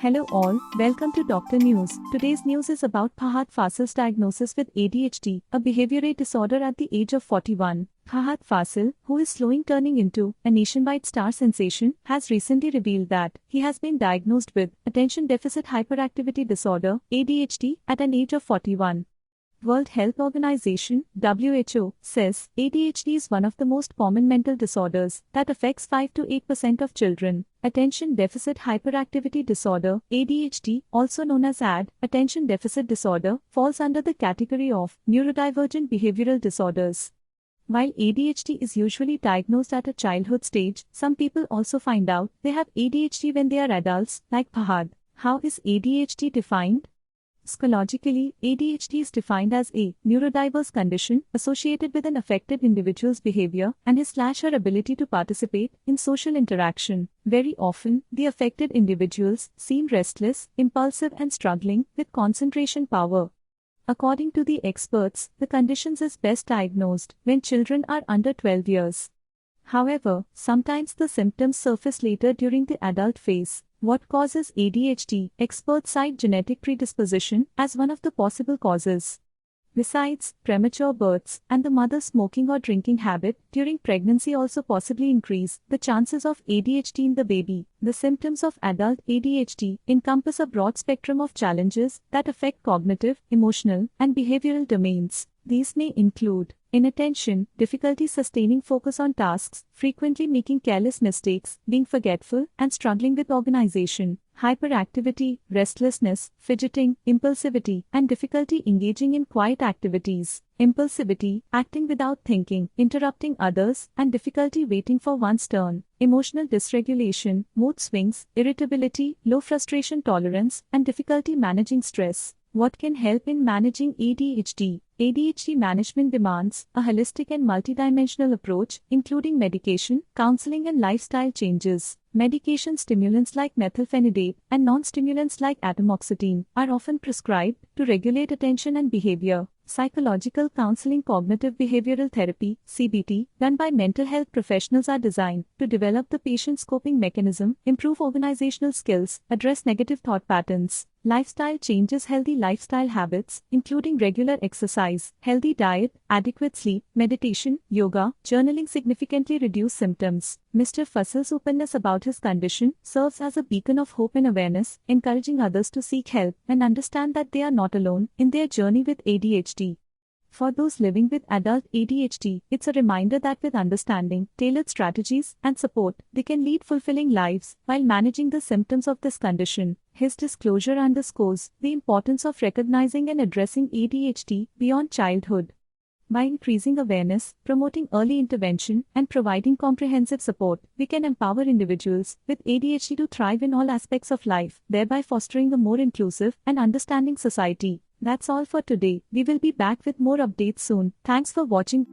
Hello all, welcome to Doctor News. Today's news is about Fahad Fasil's diagnosis with ADHD, a behavioral disorder at the age of 41. Fahad Fasil, who is slowly turning into a nationwide star sensation, has recently revealed that he has been diagnosed with attention deficit hyperactivity disorder (ADHD) at an age of 41. World Health Organization (WHO) says ADHD is one of the most common mental disorders that affects 5 to 8% of children. Attention Deficit Hyperactivity Disorder (ADHD), also known as AD, attention deficit disorder, falls under the category of neurodivergent behavioral disorders. While ADHD is usually diagnosed at a childhood stage, some people also find out they have ADHD when they are adults, like Fahad. How is ADHD defined? Psychologically, ADHD is defined as a neurodiverse condition associated with an affected individual's behavior and his/her ability to participate in social interaction. Very often, the affected individuals seem restless, impulsive, and struggling with concentration power. According to the experts, the condition is best diagnosed when children are under 12 years. However, sometimes the symptoms surface later during the adult phase. What causes ADHD? Experts cite genetic predisposition as one of the possible causes. Besides, premature births and the mother's smoking or drinking habit during pregnancy also possibly increase the chances of ADHD in the baby. The symptoms of adult ADHD encompass a broad spectrum of challenges that affect cognitive, emotional, and behavioral domains. These may include inattention, difficulty sustaining focus on tasks, frequently making careless mistakes, being forgetful, and struggling with organization. Hyperactivity, restlessness, fidgeting, impulsivity, and difficulty engaging in quiet activities. Impulsivity, acting without thinking, interrupting others, and difficulty waiting for one's turn. Emotional dysregulation, mood swings, irritability, low frustration tolerance, and difficulty managing stress. What can help in managing ADHD? ADHD management demands a holistic and multidimensional approach, including medication, counseling, and lifestyle changes. Medication stimulants like methylphenidate and non-stimulants like atomoxetine are often prescribed to regulate attention and behavior. Psychological counseling, cognitive behavioral therapy (CBT), done by mental health professionals are designed to develop the patient's coping mechanism, improve organizational skills, address negative thought patterns. Lifestyle changes, healthy lifestyle habits, including regular exercise, healthy diet, adequate sleep, meditation, yoga, journaling significantly reduce symptoms. Mr. Fasil's openness about his condition serves as a beacon of hope and awareness, encouraging others to seek help and understand that they are not alone in their journey with ADHD. For those living with adult ADHD, it's a reminder that with understanding, tailored strategies, and support, they can lead fulfilling lives while managing the symptoms of this condition. His disclosure underscores the importance of recognizing and addressing ADHD beyond childhood. By increasing awareness, promoting early intervention, and providing comprehensive support, we can empower individuals with ADHD to thrive in all aspects of life, thereby fostering a more inclusive and understanding society. That's all for today. We will be back with more updates soon. Thanks for watching.